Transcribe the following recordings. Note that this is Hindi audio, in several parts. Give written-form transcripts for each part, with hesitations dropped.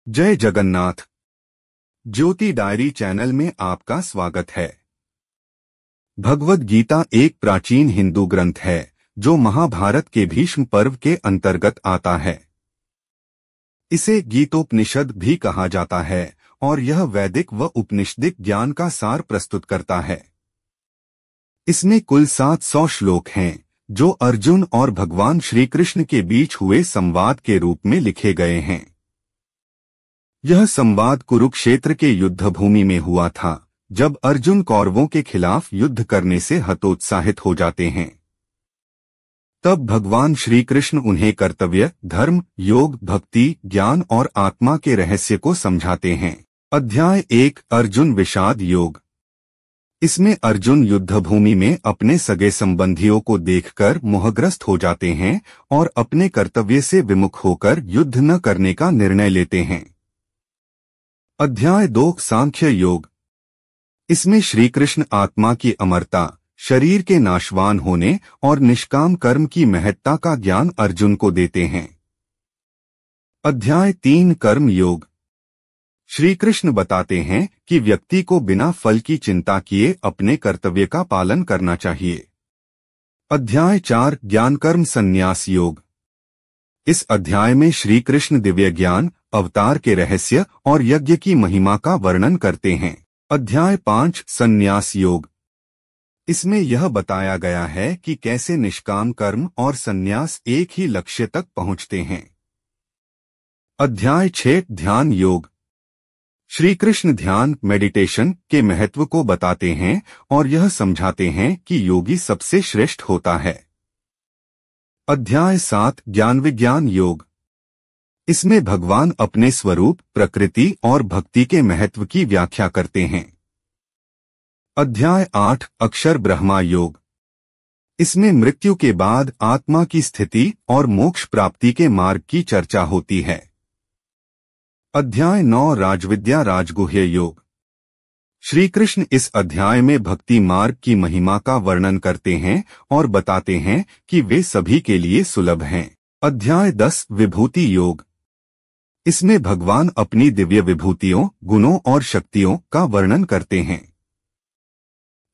जय जगन्नाथ। ज्योति डायरी चैनल में आपका स्वागत है। भगवद गीता एक प्राचीन हिंदू ग्रंथ है जो महाभारत के भीष्म पर्व के अंतर्गत आता है। इसे गीतोपनिषद भी कहा जाता है और यह वैदिक व उपनिषदिक ज्ञान का सार प्रस्तुत करता है। इसमें कुल 700 श्लोक हैं जो अर्जुन और भगवान श्री कृष्ण के बीच हुए संवाद के रूप में लिखे गए हैं। यह संवाद कुरुक्षेत्र के युद्ध भूमि में हुआ था, जब अर्जुन कौरवों के खिलाफ युद्ध करने से हतोत्साहित हो जाते हैं। तब भगवान श्री कृष्ण उन्हें कर्तव्य, धर्म, योग, भक्ति, ज्ञान और आत्मा के रहस्य को समझाते हैं। अध्याय 1 अर्जुन विषाद योग। इसमें अर्जुन युद्ध भूमि में अपने सगे संबंधियों को देखकर मोहग्रस्त हो जाते हैं और अपने कर्तव्य से विमुख होकर युद्ध न करने का निर्णय लेते हैं। अध्याय 2 सांख्य योग। इसमें श्री कृष्ण आत्मा की अमरता, शरीर के नाशवान होने और निष्काम कर्म की महत्ता का ज्ञान अर्जुन को देते हैं। अध्याय 3 कर्म योग। श्री कृष्ण बताते हैं कि व्यक्ति को बिना फल की चिंता किए अपने कर्तव्य का पालन करना चाहिए। अध्याय 4 ज्ञान कर्म संन्यास योग। इस अध्याय में श्री कृष्ण दिव्य ज्ञान, अवतार के रहस्य और यज्ञ की महिमा का वर्णन करते हैं। अध्याय 5 संन्यास योग। इसमें यह बताया गया है कि कैसे निष्काम कर्म और संन्यास एक ही लक्ष्य तक पहुंचते हैं। अध्याय 6 ध्यान योग। श्री कृष्ण ध्यान, मेडिटेशन के महत्व को बताते हैं और यह समझाते हैं कि योगी सबसे श्रेष्ठ होता है। अध्याय 7 ज्ञान विज्ञान योग। इसमें भगवान अपने स्वरूप, प्रकृति और भक्ति के महत्व की व्याख्या करते हैं। अध्याय 8 अक्षर ब्रह्मा योग। इसमें मृत्यु के बाद आत्मा की स्थिति और मोक्ष प्राप्ति के मार्ग की चर्चा होती है। अध्याय 9 राजविद्या राजगुह्य योग। श्री कृष्ण इस अध्याय में भक्ति मार्ग की महिमा का वर्णन करते हैं और बताते हैं कि वे सभी के लिए सुलभ हैं। अध्याय 10 विभूति योग। इसमें भगवान अपनी दिव्य विभूतियों, गुणों और शक्तियों का वर्णन करते हैं।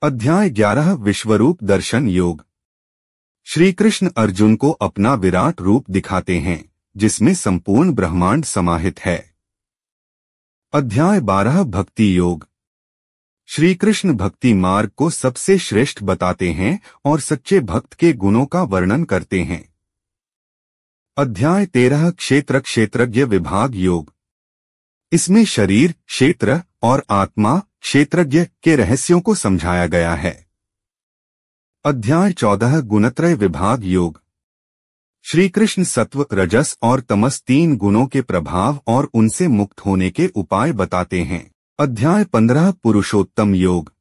अध्याय 11 विश्वरूप दर्शन योग। श्री कृष्ण अर्जुन को अपना विराट रूप दिखाते हैं जिसमें संपूर्ण ब्रह्मांड समाहित है। अध्याय 12 भक्ति योग। श्री कृष्ण भक्ति मार्ग को सबसे श्रेष्ठ बताते हैं और सच्चे भक्त के गुणों का वर्णन करते हैं। अध्याय 13 क्षेत्र क्षेत्रज्ञ विभाग योग। इसमें शरीर, क्षेत्र और आत्मा, क्षेत्रज्ञ के रहस्यों को समझाया गया है। अध्याय 14 गुणत्रय विभाग योग। श्री कृष्ण सत्व, रजस और तमस 3 गुणों के प्रभाव और उनसे मुक्त होने के उपाय बताते हैं। अध्याय 15 पुरुषोत्तम योग।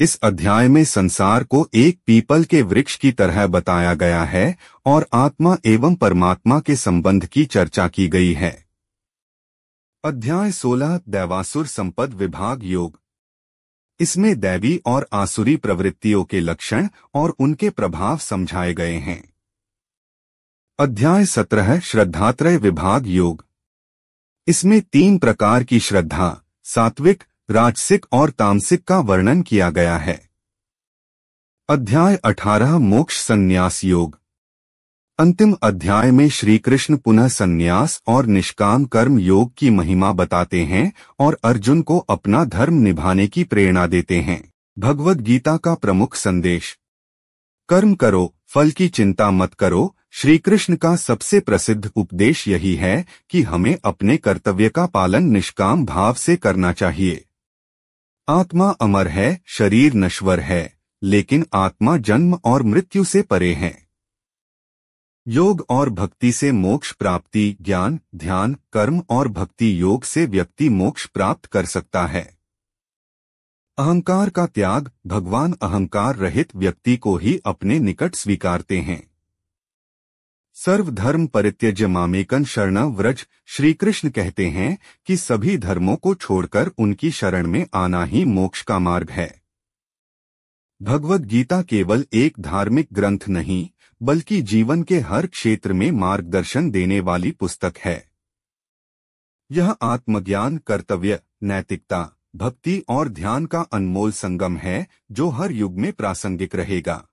इस अध्याय में संसार को एक पीपल के वृक्ष की तरह बताया गया है और आत्मा एवं परमात्मा के संबंध की चर्चा की गई है। अध्याय 16 दैवासुर संपद विभाग योग। इसमें दैवी और आसुरी प्रवृत्तियों के लक्षण और उनके प्रभाव समझाए गए हैं। अध्याय 17 श्रद्धात्रय विभाग योग। इसमें 3 प्रकार की श्रद्धा, सात्विक, राजसिक और तामसिक का वर्णन किया गया है। अध्याय 18 मोक्ष संन्यास योग। अंतिम अध्याय में श्री कृष्ण पुनः संन्यास और निष्काम कर्म योग की महिमा बताते हैं और अर्जुन को अपना धर्म निभाने की प्रेरणा देते हैं। भगवद गीता का प्रमुख संदेश। कर्म करो, फल की चिंता मत करो। श्री कृष्ण का सबसे प्रसिद्ध उपदेश यही है कि हमें अपने कर्तव्य का पालन निष्काम भाव से करना चाहिए। आत्मा अमर है, शरीर नश्वर है, लेकिन आत्मा जन्म और मृत्यु से परे है। योग और भक्ति से मोक्ष प्राप्ति, ज्ञान, ध्यान, कर्म और भक्ति योग से व्यक्ति मोक्ष प्राप्त कर सकता है। अहंकार का त्याग। भगवान अहंकार रहित व्यक्ति को ही अपने निकट स्वीकारते हैं। सर्वधर्म परित्यज्य मामेकं शरणं व्रज। श्री कृष्ण कहते हैं कि सभी धर्मों को छोड़कर उनकी शरण में आना ही मोक्ष का मार्ग है। भगवद गीता केवल एक धार्मिक ग्रंथ नहीं, बल्कि जीवन के हर क्षेत्र में मार्गदर्शन देने वाली पुस्तक है। यह आत्मज्ञान, कर्तव्य, नैतिकता, भक्ति और ध्यान का अनमोल संगम है जो हर युग में प्रासंगिक रहेगा।